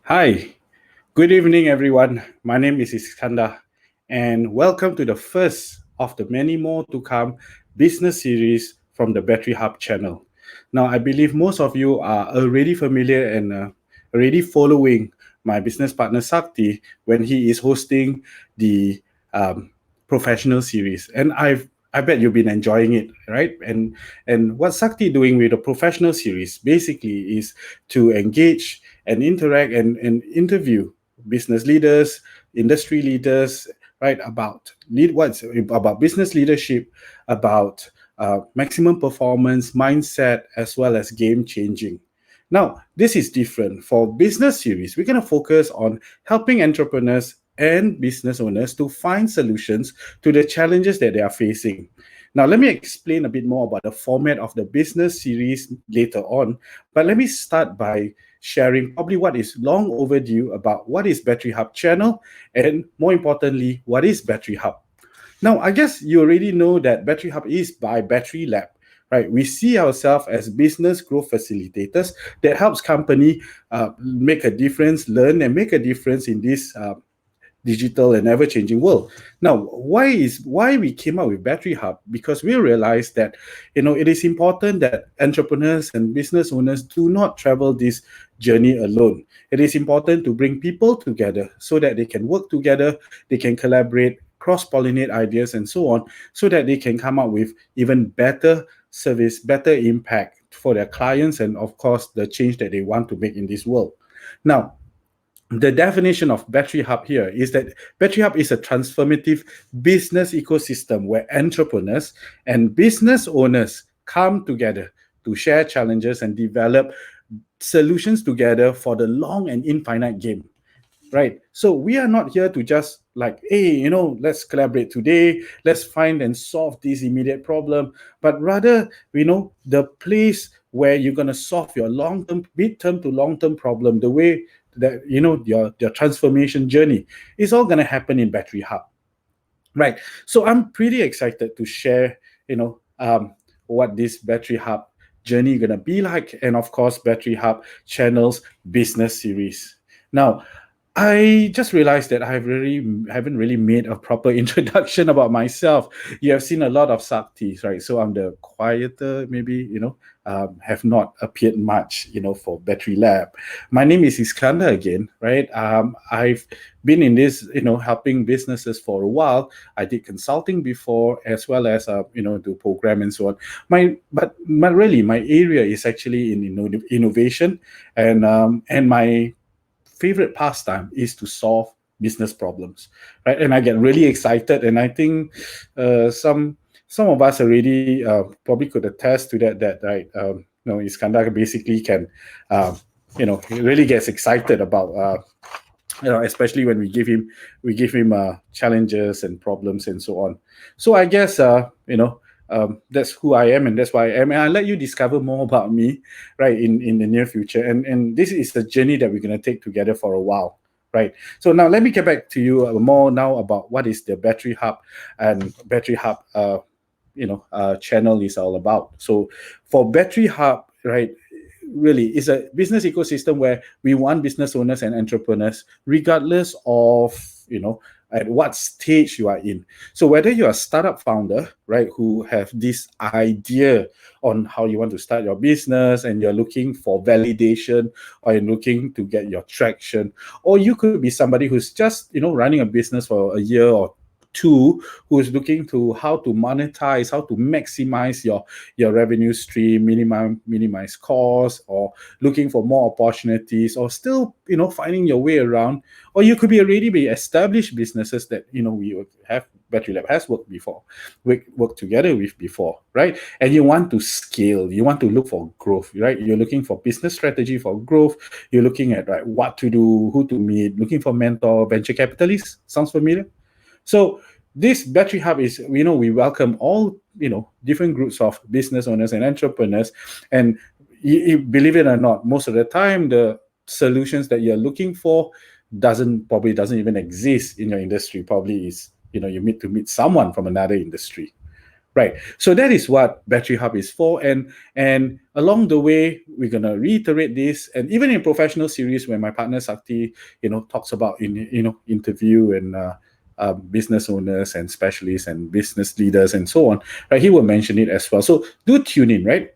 Hi, good evening, everyone. My name is Iskandar, and welcome to the first of the many more to come business series from the Bettery Hub channel. Now, I believe most of you are already familiar and already following my business partner Sakti when he is hosting the um, professional series, and I bet you've been enjoying it, right? And what Sakti doing with the professional series basically is to engage and interact and interview business leaders, industry leaders, right? What's about business leadership, about maximum performance, mindset, as well as game changing. Now, this is different. For business series, we're going to focus on helping entrepreneurs and business owners to find solutions to the challenges that they are facing. Now, let me explain a bit more about the format of the business series later on, but let me start by sharing probably what is long overdue about what is Bettery Hub channel and more importantly, what is Bettery Hub. Now, I guess you already know that Bettery Hub is by Bettery Lab, right? We see ourselves as business growth facilitators that helps company make a difference, learn and make a difference in this digital and ever-changing world. Now, why we came up with Bettery Hub? Because we realized that it is important that entrepreneurs and business owners do not travel this journey alone. It is important to bring people together so that they can work together, they can collaborate, cross-pollinate ideas, and so on, so that they can come up with even better service, better impact for their clients, and of course, the change that they want to make in this world. Now, the definition of Bettery Hub here is that Bettery Hub is a transformative business ecosystem where entrepreneurs and business owners come together to share challenges and develop solutions together for the long and infinite game. Right. So we are not here to just like, hey, let's collaborate today, let's find and solve this immediate problem, but rather, the place where you're going to solve your long-term, mid-term to long-term problem, the way that, your transformation journey is all going to happen in Bettery Hub. Right. So I'm pretty excited to share, what this Bettery Hub journey going to be like. And of course, Bettery Hub channels business series. Now, I just realized that haven't really made a proper introduction about myself. You have seen a lot of Saktis, right? So I'm the quieter, maybe, have not appeared much, for Bettery Lab. My name is Iskandar again, right? I've been in this, helping businesses for a while. I did consulting before, as well as, do program and so on. But really, my area is actually in innovation, and my favorite pastime is to solve business problems, right? And I get really excited, and I think some of us already probably could attest to that, right? Iskandar basically can, he really gets excited about. Especially when we give him challenges and problems and so on. So I guess that's who I am and that's why I am. And I'll let you discover more about me, right, in the near future. And this is the journey that we're going to take together for a while, right? So now let me get back to you more now about what is the Bettery Hub and Bettery Hub, channel is all about. So for Bettery Hub, right, really is a business ecosystem where we want business owners and entrepreneurs, regardless of at what stage you are in. So whether you're a startup founder, right, who have this idea on how you want to start your business and you're looking for validation or you're looking to get your traction, or you could be somebody who's just running a business for a year or two, who is looking to how to monetize, how to maximize your revenue stream, minimize costs, or looking for more opportunities, or still finding your way around. Or you could be already be established businesses that we have Bettery Lab has worked together with before, right? And you want to scale, you want to look for growth, right? You're looking for business strategy for growth. You're looking at what to do, who to meet, looking for mentor, venture capitalists. Sounds familiar? So this Bettery Hub is, we welcome all, different groups of business owners and entrepreneurs. And you believe it or not, most of the time, the solutions that you're looking for probably doesn't even exist in your industry. Probably is, you need to meet someone from another industry. Right. So that is what Bettery Hub is for. And along the way, we're gonna reiterate this. And even in professional series, when my partner Sakti, talks about interview and business owners and specialists and business leaders and so on, right? He will mention it as well. So do tune in, right?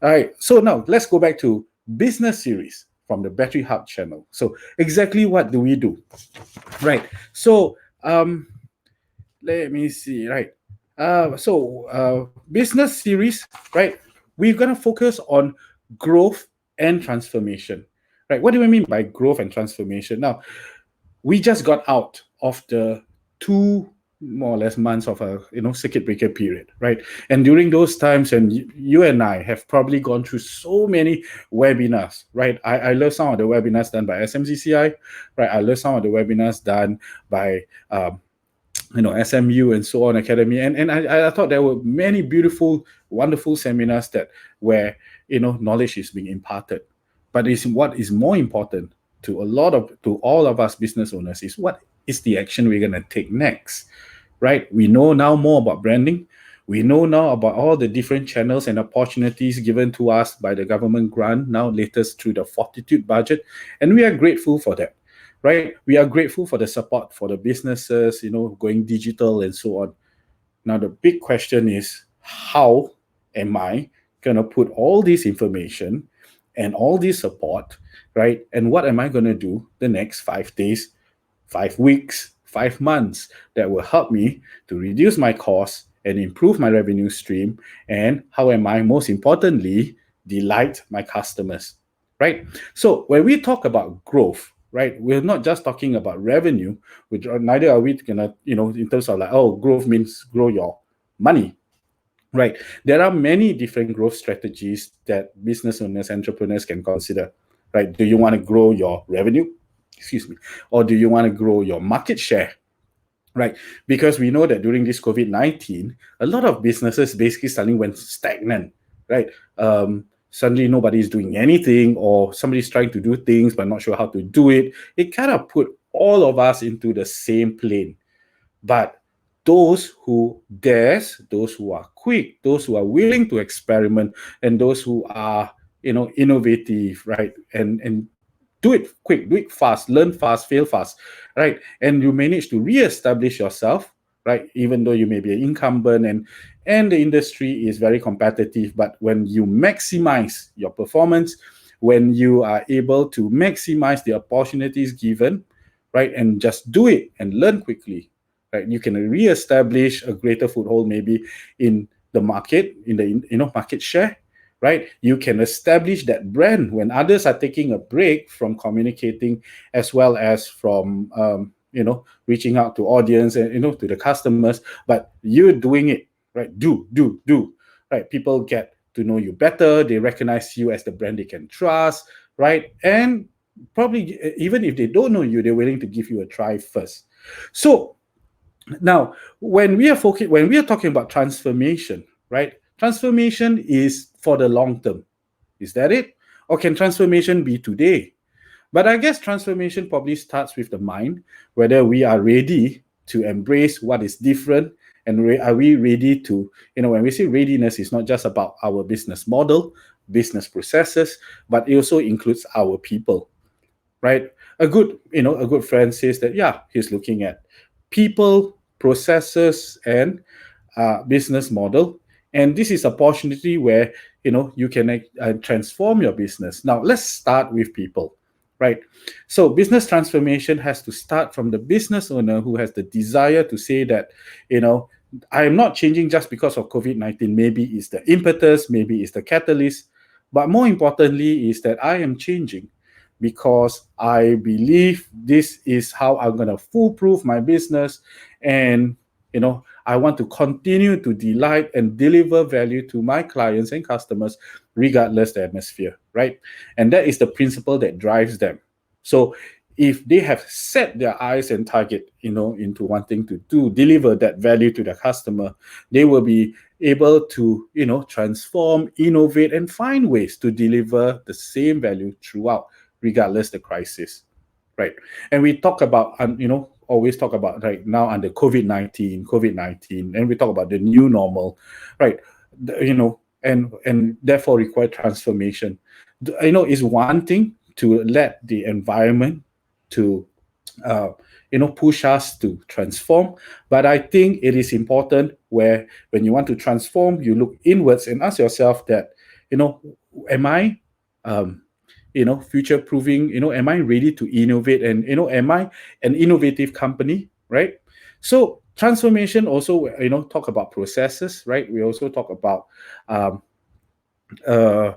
All right. So now let's go back to business series from the Bettery Hub channel. So exactly what do we do? Right. So let me see. Right. Business series. Right. We're gonna focus on growth and transformation. Right. What do we mean by growth and transformation? Now, we just got out of the two more or less months of a circuit breaker period, right? And during those times, and you and I have probably gone through so many webinars, right? I love some of the webinars done by SMCCI, right? I love some of the webinars done by SMU and so on, Academy. And I thought there were many beautiful, wonderful seminars that where knowledge is being imparted. But what is more important to all of us business owners is what is the action we're gonna take next, right? We know now more about branding. We know now about all the different channels and opportunities given to us by the government grant, now latest through the Fortitude budget, and we are grateful for that. Right? We are grateful for the support for the businesses, going digital and so on. Now, the big question is, how am I going to put all this information and all this support, right? And what am I going to do the next 5 days, 5 weeks, 5 months that will help me to reduce my costs and improve my revenue stream? And how am I, most importantly, delight my customers, right? So when we talk about growth, right, we're not just talking about revenue, which neither are we gonna, in terms of like, oh, growth means grow your money, right? There are many different growth strategies that business owners, entrepreneurs can consider, right? Do you want to grow your revenue? Excuse me. Or do you want to grow your market share? Right, because we know that during this COVID-19, a lot of businesses basically suddenly went stagnant, right? Suddenly nobody's doing anything, or somebody's trying to do things but not sure how to do it. It kind of put all of us into the same plane. But those who dares, those who are quick, those who are willing to experiment, and those who are innovative, right, and do it quick, do it fast, learn fast, fail fast, right? And you manage to re-establish yourself, right? Even though you may be an incumbent and the industry is very competitive, but when you maximize your performance, when you are able to maximize the opportunities given, right, and just do it and learn quickly, right, you can re-establish a greater foothold maybe in the market, in the market share, right? You can establish that brand when others are taking a break from communicating, as well as from reaching out to audience and to the customers, but you're doing it, right? Do, right? People get to know you better. They recognize you as the brand they can trust, right? And probably even if they don't know you, they're willing to give you a try first. So now, when we are talking about transformation, right? Transformation is for the long term. Is that it? Or can transformation be today? But I guess transformation probably starts with the mind, whether we are ready to embrace what is different, and are we ready to, when we say readiness, it's not just about our business model, business processes, but it also includes our people, right? A good friend says that, yeah, he's looking at people, processes, and business model. And this is an opportunity where you can transform your business. Now, let's start with people, right? So business transformation has to start from the business owner who has the desire to say that, I am not changing just because of COVID-19. Maybe it's the impetus, maybe it's the catalyst, but more importantly is that I am changing because I believe this is how I'm going to foolproof my business. And, I want to continue to delight and deliver value to my clients and customers, regardless the atmosphere, right? And that is the principle that drives them. So if they have set their eyes and target, into wanting to deliver that value to the customer, they will be able to, transform, innovate, and find ways to deliver the same value throughout, regardless the crisis, right? And we talk about, always talk about right now under COVID-19, and we talk about the new normal, right? And therefore require transformation. Is one thing to let the environment to push us to transform. But I think it is important where when you want to transform, you look inwards and ask yourself that, am I, future proofing? Am I ready to innovate? And am I an innovative company? Right. So transformation also, talk about processes. Right. We also talk about um, uh,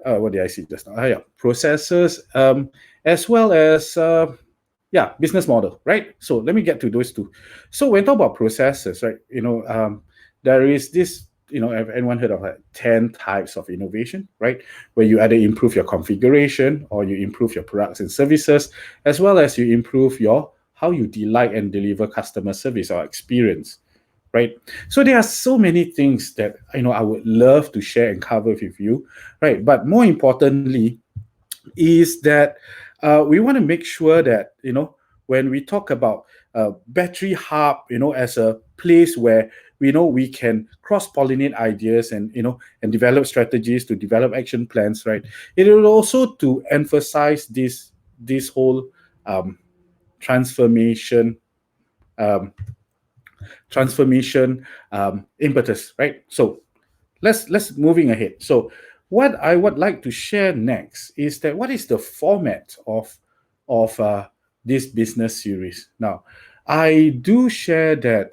what did I see just now? Yeah, processes, as well as business model, right? So let me get to those two. So when talk about processes, right, there is this, have anyone heard of 10 types of innovation, right? Where you either improve your configuration or you improve your products and services, as well as you improve your how you delight and deliver customer service or experience, right? So there are so many things that I would love to share and cover with you, right? But more importantly, is that we want to make sure that when we talk about Bettery Hub, as a place where we can cross pollinate ideas and and develop strategies to develop action plans, right? It will also to emphasize this whole um, transformation um, transformation impetus, right? So let's moving ahead. So what I would like to share next is that what is the format of this business series. Now, I do share that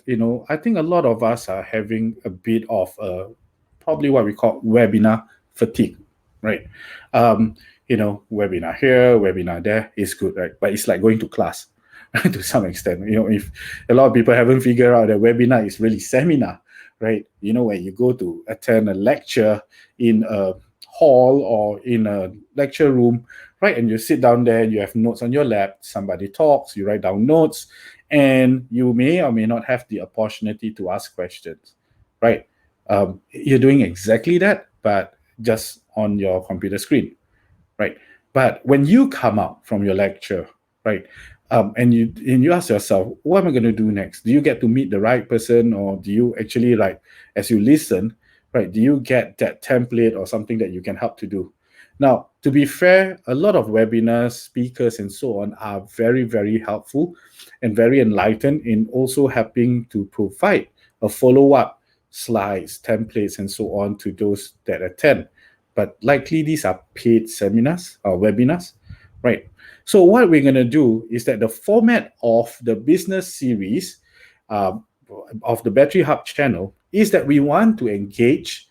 I think a lot of us are having a bit of probably what we call webinar fatigue, right? Um, webinar here, webinar there is good, right? But it's like going to class to some extent. If a lot of people haven't figured out that webinar is really seminar, right? When you go to attend a lecture in a hall or in a lecture room, right? And you sit down there and you have notes on your lap, somebody talks, you write down notes, and you may or may not have the opportunity to ask questions, right? You're doing exactly that, but just on your computer screen, right? But when you come out from your lecture, right, and you ask yourself, what am I going to do next? Do you get to meet the right person, or do you actually, like, as you listen, right, do you get that template or something that you can help to do? Now, to be fair, a lot of webinars, speakers, and so on are very, very helpful and very enlightened in also helping to provide a follow-up slides, templates, and so on to those that attend. But likely these are paid seminars or webinars, right? So what we're going to do is that the format of the business series of the Bettery Hub channel is that we want to engage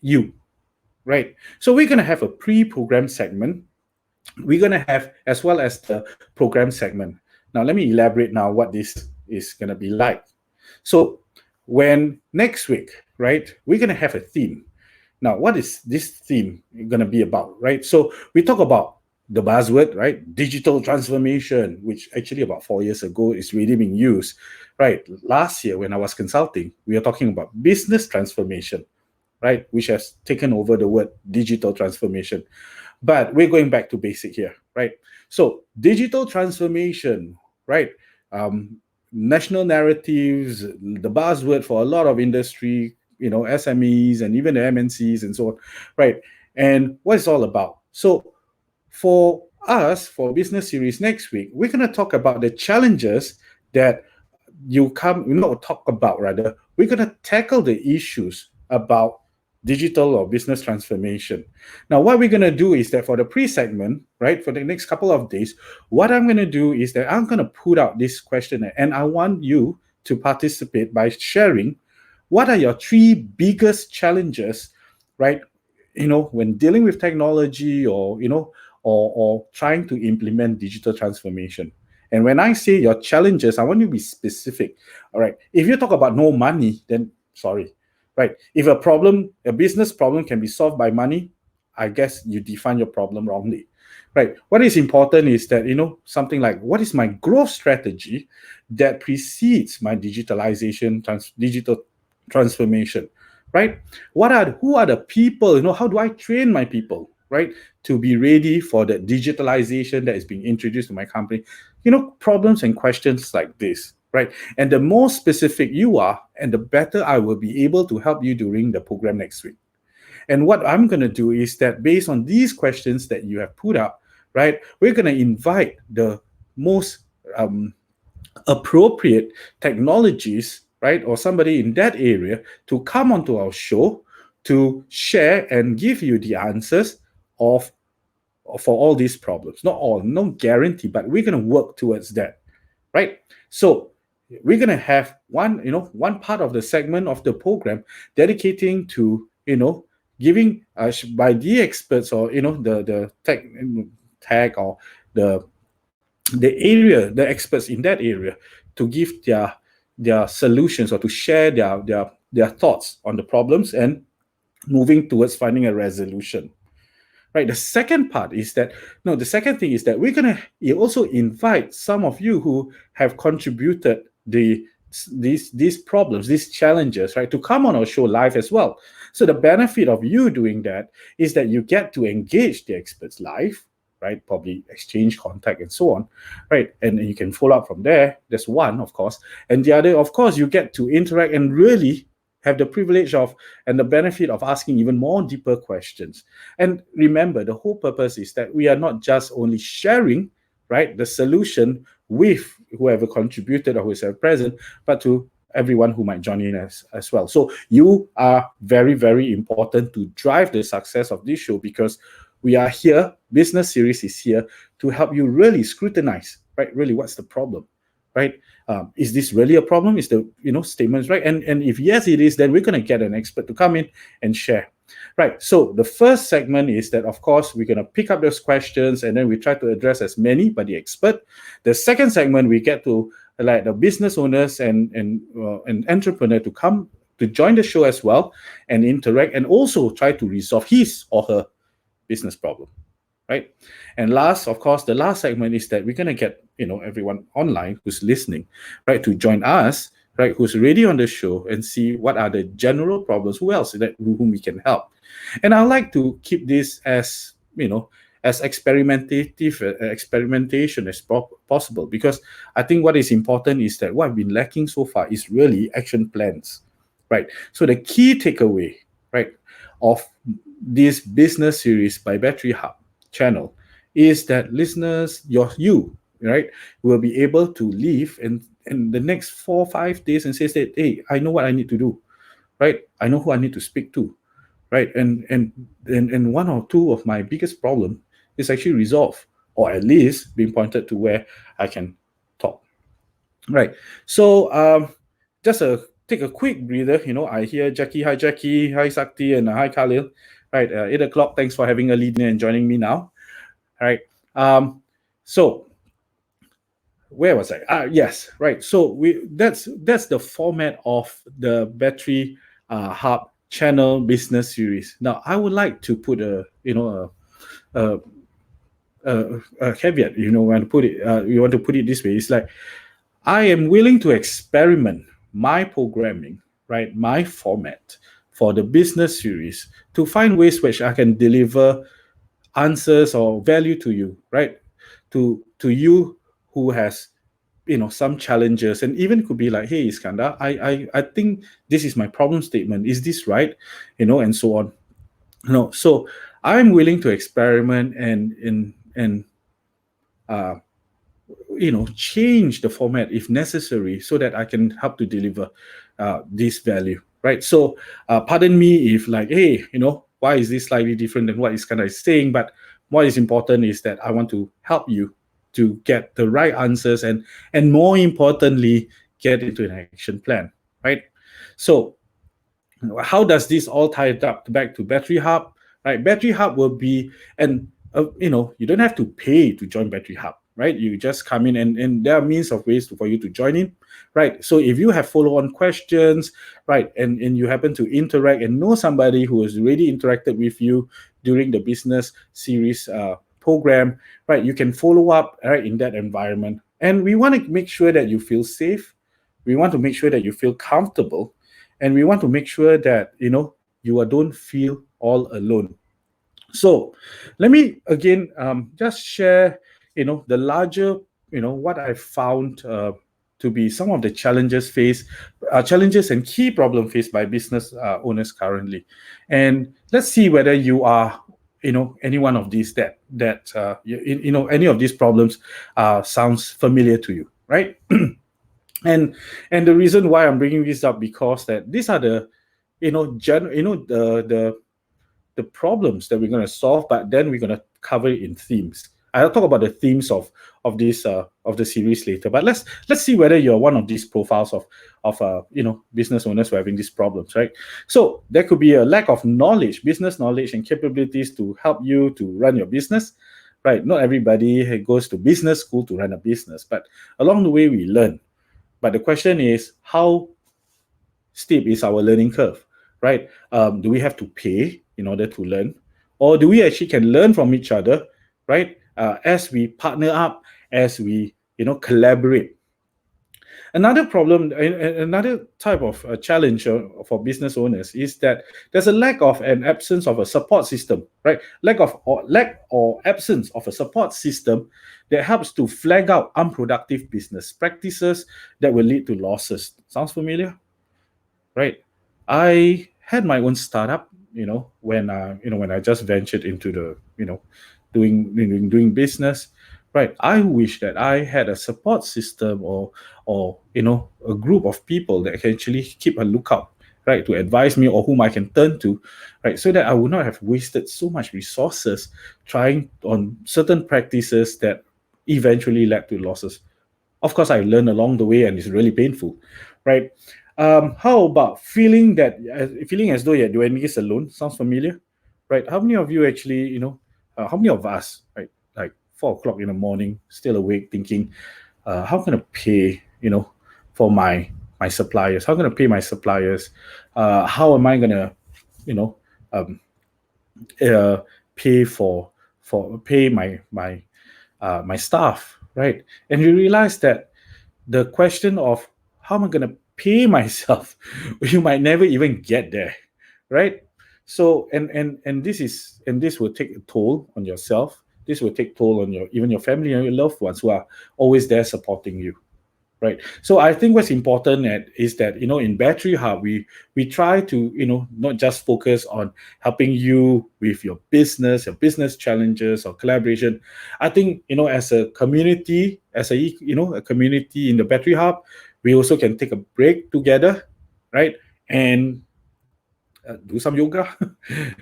you, right? So we're going to have a pre-program segment. We're going to have as well as the program segment. Now, let me elaborate now what this is going to be like. So when next week, right, we're going to have a theme. Now, what is this theme going to be about, right? So we talk about the buzzword, right? Digital transformation, which actually about 4 years ago is really being used, right? Last year when I was consulting, we are talking about business transformation, right? Which has taken over the word digital transformation. But we're going back to basic here, right? So digital transformation, right? National narratives, the buzzword for a lot of industry, SMEs and even the MNCs and so on, right? And what it's all about. So for us, for business series next week, we're going to talk about the challenges that we're going to tackle the issues about digital or business transformation. Now, what we're going to do is that for the pre-segment, right, for the next couple of days, what I'm going to do is that I'm going to put out this questionnaire, and I want you to participate by sharing what are your 3 biggest challenges, right, when dealing with technology or trying to implement digital transformation. And when I say your challenges, I want you to be specific. All right. If you talk about no money, then sorry. Right. If a business problem can be solved by money, I guess you define your problem wrongly. Right. What is important is that, something like, what is my growth strategy that precedes my digital transformation? Right. Who are the people? How do I train my people? right? To be ready for the digitalization that is being introduced to my company. Problems and questions like this, right? And the more specific you are, and the better I will be able to help you during the program next week. And what I'm going to do is that based on these questions that you have put up, right, we're going to invite the most appropriate technologies, right, or somebody in that area to come onto our show to share and give you the answers of for all these problems. Not all, no guarantee, but we're going to work towards that, right? So we're going to have one part of the segment of the program dedicating to giving by the experts, or the tech or the the experts in that area, to give their solutions, or to share their thoughts on the problems and moving towards finding a resolution. Right. The second part is that no. The second thing is that we're gonna also invite some of you who have contributed these problems, these challenges, right, to come on our show live as well. So the benefit of you doing that is that you get to engage the experts live, right? Probably exchange contact and so on, right? And you can follow up from there. That's one, of course, and the other, of course, you get to interact and really have the privilege of and the benefit of asking even more deeper questions. And remember, the whole purpose is that we are not just only sharing, right, the solution with whoever contributed or who is present, but to everyone who might join in as well. So you are very, very important to drive the success of this show, because we are here, Business Series is here to help you really scrutinize, right, really what's the problem, right? Is this really a problem? Is the statements right? And if yes, it is, then we're going to get an expert to come in and share. Right. So the first segment is that, of course, we're going to pick up those questions and then we try to address as many by the expert. The second segment, we get to like the business owners and entrepreneur to come to join the show as well and interact and also try to resolve his or her business problem. Right. And last, of course, the last segment is that we're going to get, everyone online who's listening, right, to join us, right, who's already on the show and see what are the general problems, who else that whom we can help. And I like to keep this as, as experimentation as possible, because I think what is important is that what I've been lacking so far is really action plans, right? So the key takeaway, right, of this business series by Bettery Hub channel is that listeners, you right, will be able to leave in the next 4 or 5 days and say that, hey, I know what I need to do, right? I know who I need to speak to, right? And one or two of my biggest problem is actually resolved, or at least being pointed to where I can talk, right? So just take a quick breather. I hear Jackie. Hi, Jackie. Hi, Sakti. And hi, Khalil. Right, 8 o'clock. Thanks for having a lead in and joining me now. All right. So where was I? Yes, right. So that's the format of the Bettery Hub channel business series. Now, I would like to put a caveat. When to put it, you want to put it this way. It's like I am willing to experiment my programming, right, my format for the business series to find ways which I can deliver answers or value to you, right, to you who has some challenges, and even could be like, hey, Iskandar, I think this is my problem statement, is this right, and so on. So I'm willing to experiment and change the format if necessary, so that I can help to deliver this value, right? So pardon me if like, hey, why is this slightly different than what Iskandar is saying, but what is important is that I want to help you to get the right answers and more importantly, get into an action plan, right? So how does this all tie up back to Bettery Hub, right? Bettery Hub will be, and you don't have to pay to join Bettery Hub, right? You just come in and there are means of ways for you to join in, right? So if you have follow-on questions, right, and you happen to interact and know somebody who has already interacted with you during the business series program, right, you can follow up, right, in that environment. And we want to make sure that you feel safe. We want to make sure that you feel comfortable, and we want to make sure that you don't feel all alone. So let me again just share, the larger, what I found to be some of the challenges and key problem faced by business owners currently, and let's see whether you are, any one of these any of these problems sounds familiar to you, right? And the reason why I'm bringing this up, because that these are the, the problems that we're going to solve, but then we're going to cover it in themes. I'll talk about the themes of the series later. But let's see whether you're one of these profiles of business owners who are having these problems, right? So there could be a lack of knowledge, business knowledge, and capabilities to help you to run your business, right? Not everybody goes to business school to run a business, but along the way we learn. But the question is, how steep is our learning curve, right? Do we have to pay in order to learn, or do we actually can learn from each other, right? As we partner up, as we collaborate. Another type of challenge for business owners is that there's a lack of an absence of a support system, right? Lack or absence of a support system that helps to flag out unproductive business practices that will lead to losses. Sounds familiar? Right. I had my own startup, when I just ventured into the, doing business. Right. I wish that I had a support system, or a group of people that can actually keep a lookout, right, to advise me, or whom I can turn to, right, so that I would not have wasted so much resources trying on certain practices that eventually led to losses. Of course, I learned along the way, and it's really painful, right? How about feeling as though you're doing this alone? Sounds familiar, right? How many of you actually, how many of us, right, like 4 o'clock in the morning, still awake, thinking, how can I pay, for my suppliers? How can I pay my suppliers? How am I gonna, you know, um, uh, pay for pay my staff, right? And you realize that the question of how am I going to pay myself, you might never even get there, right? So and this will take a toll on yourself. This will take toll on your family and your loved ones who are always there supporting you, right? So I think what's important is that, in Bettery Hub, we try to, not just focus on helping you with your business challenges or collaboration. I think, as a community, a community in the Bettery Hub, we also can take a break together, right? And do some yoga,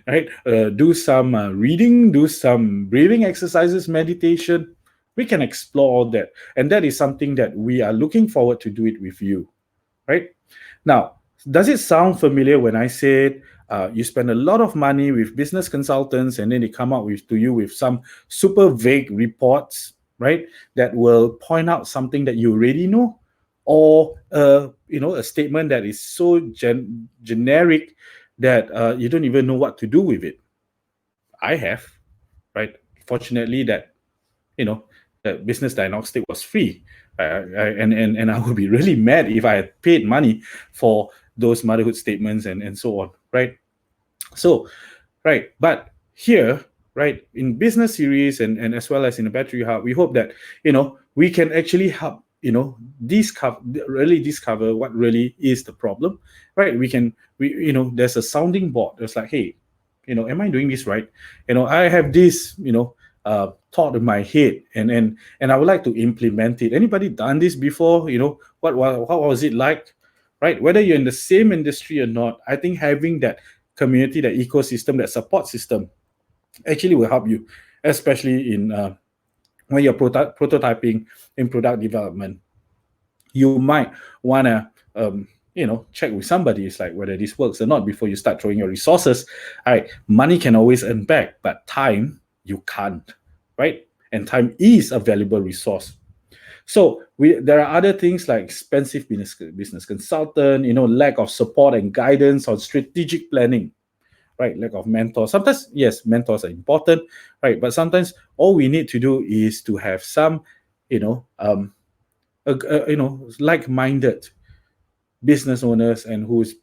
right? Do some reading, do some breathing exercises, meditation. We can explore all that, and that is something that we are looking forward to do it with you, right? Now, does it sound familiar when I said you spend a lot of money with business consultants, and then they come up to you with some super vague reports, right? That will point out something that you already know, or a statement that is so generic that you don't even know what to do with it. I have, right? Fortunately, that business diagnostic was free. And I would be really mad if I had paid money for those motherhood statements and so on, right? So, right, but here, right, in business series and as well as in the Bettery Hub, we hope that, we can actually help, discover really discover what really is the problem, right? There's a sounding board. There's like, hey, am I doing this right? I have this, thought in my head, and I would like to implement it. Anybody done this before? What was it like, right? Whether you're in the same industry or not, I think having that community, that ecosystem, that support system actually will help you, especially in when you're prototyping in product development. You might want to check with somebody. It's like whether this works or not before you start throwing your resources. All right, money can always earn back, but time you can't, right? And time is a valuable resource. So there are other things like expensive business consultant, lack of support and guidance on strategic planning, right? Lack of mentors. Sometimes, yes, mentors are important, right? But sometimes all we need to do is to have some, like-minded business owners and who's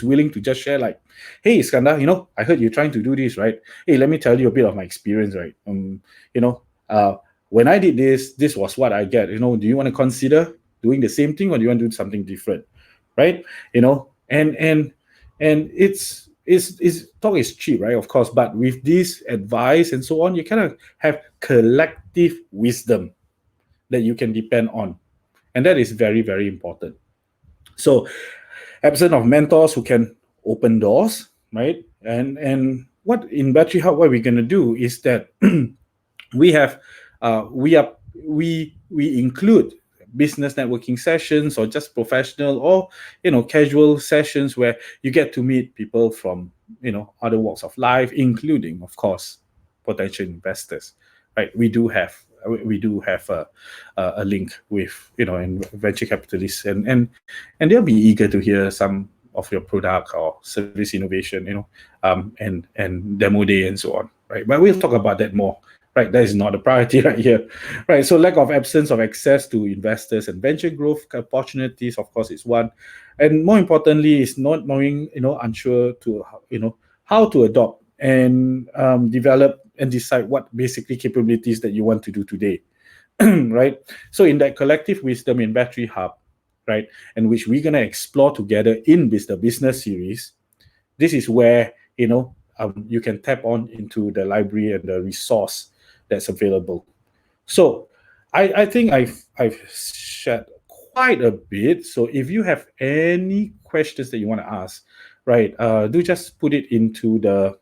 willing to just share, like, hey Iskandar, I heard you're trying to do this, right? Hey, let me tell you a bit of my experience, right? You know when I did this was what I get. Do you want to consider doing the same thing, or do you want to do something different, right? And it's talk is cheap, right? Of course, but with this advice and so on, you kind of have collective wisdom that you can depend on, and that is very, very important. So, absent of mentors who can open doors, right? And what in Battery Hub, what we're gonna do is that we have we include business networking sessions, or just professional, or casual sessions where you get to meet people from other walks of life, including, of course, potential investors, right? We do have a link with venture capitalists, and they'll be eager to hear some of your product or service innovation, and demo day and so on, right? But we'll talk about that more. Right, that is not a priority right here. Right, so lack of absence of access to investors and venture growth opportunities, of course, is one, and more importantly, is not knowing, unsure to how to adopt and develop and decide what basically capabilities that you want to do today. Right, so in that collective wisdom in Battery Hub, right, and which we're gonna explore together in the business series, this is where you can tap on into the library and the resource that's available. So I think I've shared quite a bit. So if you have any questions that you want to ask, right, do just put it into the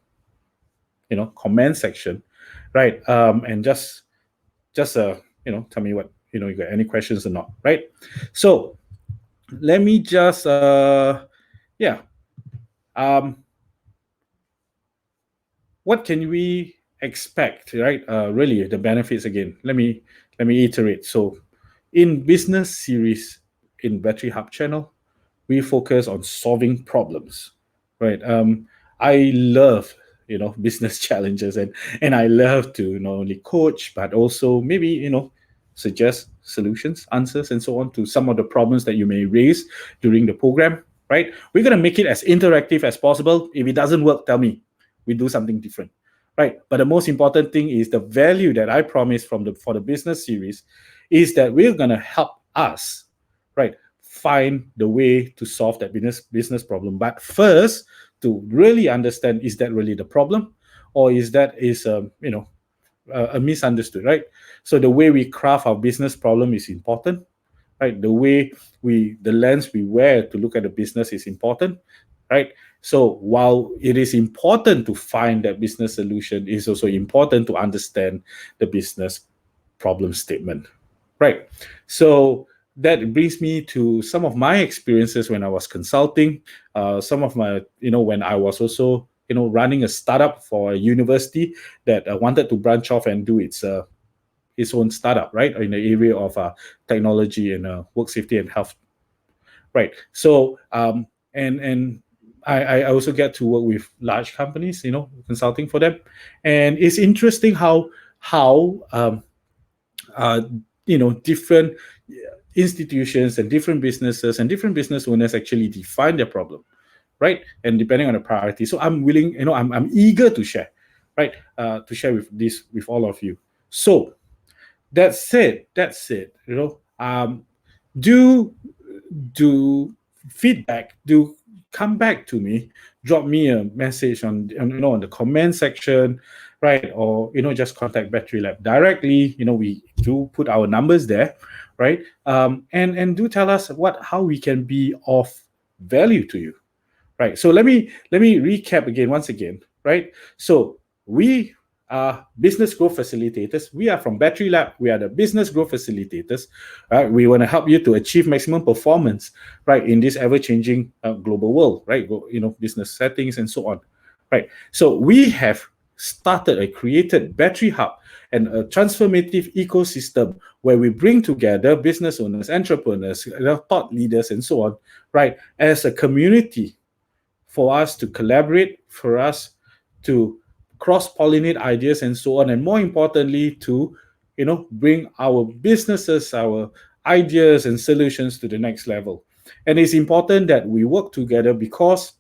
comment section, right, and just tell me what you got any questions or not, right? So let me just yeah what can we expect, right? Really, the benefits again. Let me iterate. So, in business series in Battery Hub channel, we focus on solving problems, right? I love business challenges, and I love to not only coach but also maybe suggest solutions, answers, and so on to some of the problems that you may raise during the program. Right? We're gonna make it as interactive as possible. If it doesn't work, tell me. We do something different, right? But the most important thing is the value that I promise for the business series is that we're gonna help us, right, find the way to solve that business problem. But first, to really understand, is that really the problem, or is a misunderstood, right? So the way we craft our business problem is important, right? The lens we wear to look at the business is important, right? So while it is important to find that business solution, it's also important to understand the business problem statement, right? So that brings me to some of my experiences when I was consulting, some of my, when I was also, running a startup for a university that wanted to branch off and do its own startup, right, in the area of technology and work safety and health, right? So and I also get to work with large companies, consulting for them, and it's interesting how uh, different institutions and different businesses and different business owners actually define their problem, right? And depending on the priority. So I'm willing, I'm eager to share, right? To share with all of you. So that's it. Do feedback. Do come back to me. Drop me a message on the comment section, right? Or just contact Bettery Lab directly. We do put our numbers there, right? And do tell us how we can be of value to you, right? So let me recap again once again, right? So we are business growth facilitators. We are from Bettery Lab. We are the business growth facilitators, right? We want to help you to achieve maximum performance, right, in this ever-changing global world, right? Business settings and so on, right? So we have started and created Bettery Hub and a transformative ecosystem where we bring together business owners, entrepreneurs, thought leaders, and so on, right, as a community for us to collaborate, for us to cross-pollinate ideas and so on, and more importantly, to bring our businesses, our ideas and solutions to the next level. And it's important that we work together because,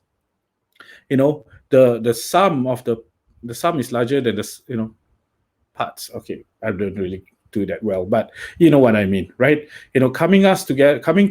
the sum is larger than parts. Okay, I don't really do that well, but you know what I mean, right? Coming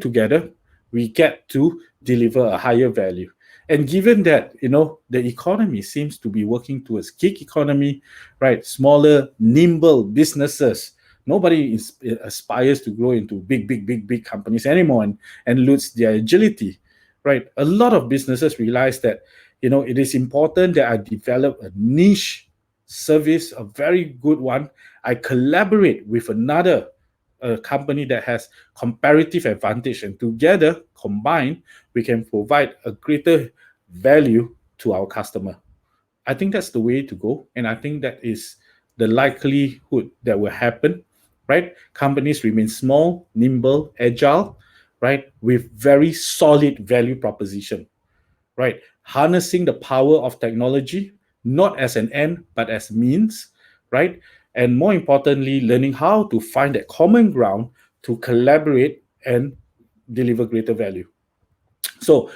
together, we get to deliver a higher value. And given that, the economy seems to be working towards gig economy, right? Smaller, nimble businesses. Nobody aspires to grow into big companies anymore and lose their agility, right? A lot of businesses realize that, it is important that I develop a niche service, a very good one. I collaborate with another company that has comparative advantage, and together, combined, we can provide a greater value to our customer. I think that's the way to go, and I think that is the likelihood that will happen, right? Companies remain small, nimble, agile, right, with very solid value proposition, right? Harnessing the power of technology, not as an end, but as means, right? And more importantly, learning how to find that common ground to collaborate and deliver greater value. So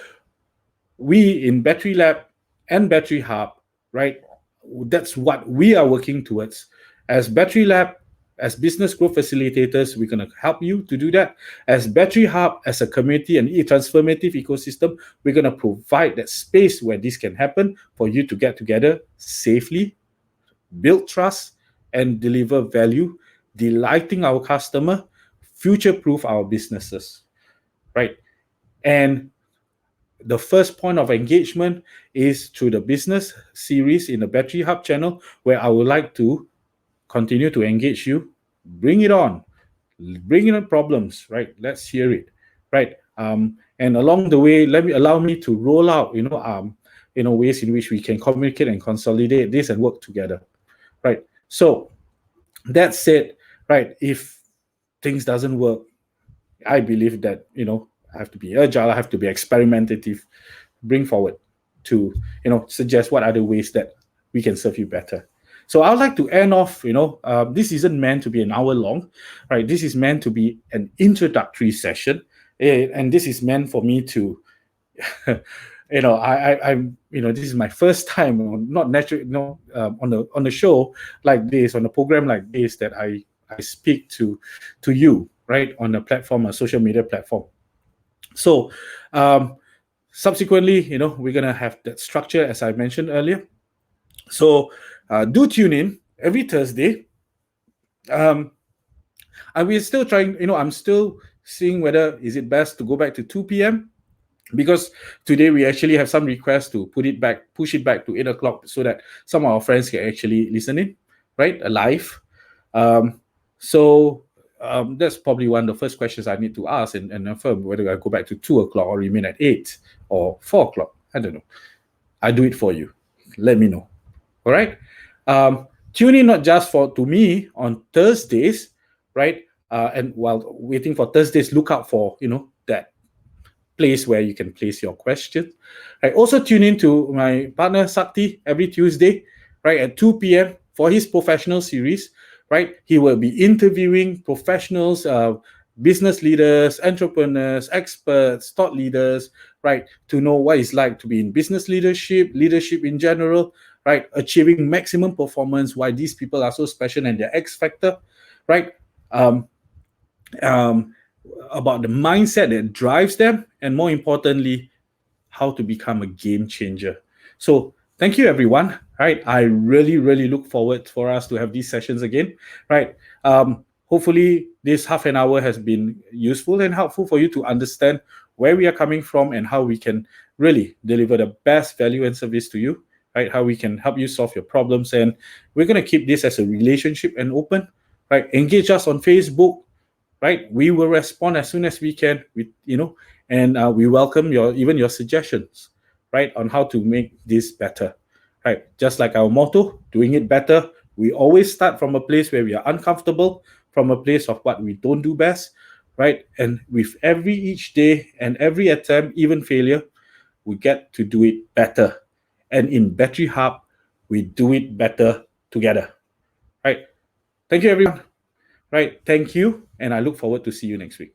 we in Bettery Lab and Bettery Hub, right? That's what we are working towards. As Bettery Lab, as business growth facilitators, we're going to help you to do that. As Bettery Hub, as a community and transformative ecosystem, we're going to provide that space where this can happen for you to get together safely, build trust, and deliver value, delighting our customer, future-proof our businesses, right? And the first point of engagement is through the business series in the Bettery Hub channel, where I would like to continue to engage you. Bring it on. Bring in problems, right? Let's hear it, right? And along the way, allow me to roll out, ways in which we can communicate and consolidate this and work together, right? So that said, right, if things doesn't work, I believe that, I have to be agile, I have to be experimentative, bring forward to, suggest what other ways that we can serve you better. So I would like to end off, this isn't meant to be an hour long, right? This is meant to be an introductory session. And this is meant for me to, I'm, this is my first time, not naturally, on the show like this, on a program like this, that I speak to you, right, on a platform, a social media platform. So subsequently, we're going to have that structure as I mentioned earlier. So do tune in every Thursday. And we're still trying, I'm still seeing whether is it best to go back to 2 p.m. because today we actually have some requests to push it back to 8 o'clock so that some of our friends can actually listen in, right, live. So that's probably one of the first questions I need to ask and affirm whether I go back to 2 o'clock or remain at 8 or 4 o'clock. I don't know. I do it for you. Let me know. All right. Tune in not just to me on Thursdays, right? And while waiting for Thursdays, look out for that place where you can place your questions. I also tune in to my partner Sakti every Tuesday, right, at 2 p.m. for his professional series, right? He will be interviewing professionals, business leaders, entrepreneurs, experts, thought leaders, right, to know what it's like to be in business leadership in general, right, achieving maximum performance, why these people are so special and their X factor, right? About the mindset that drives them, and more importantly, how to become a game changer. So thank you, everyone. Right, I really look forward for us to have these sessions again. Right, hopefully this half an hour has been useful and helpful for you to understand where we are coming from and how we can really deliver the best value and service to you. Right, how we can help you solve your problems, and we're going to keep this as a relationship and open. Right, engage us on Facebook. Right, we will respond as soon as we can. And we welcome your suggestions, right, on how to make this better. Right, just like our motto, doing it better. We always start from a place where we are uncomfortable, from a place of what we don't do best, right? And with each day and every attempt, even failure, we get to do it better. And in Bettery Hub, we do it better together. Right. Thank you, everyone. Right. Thank you. And I look forward to see you next week.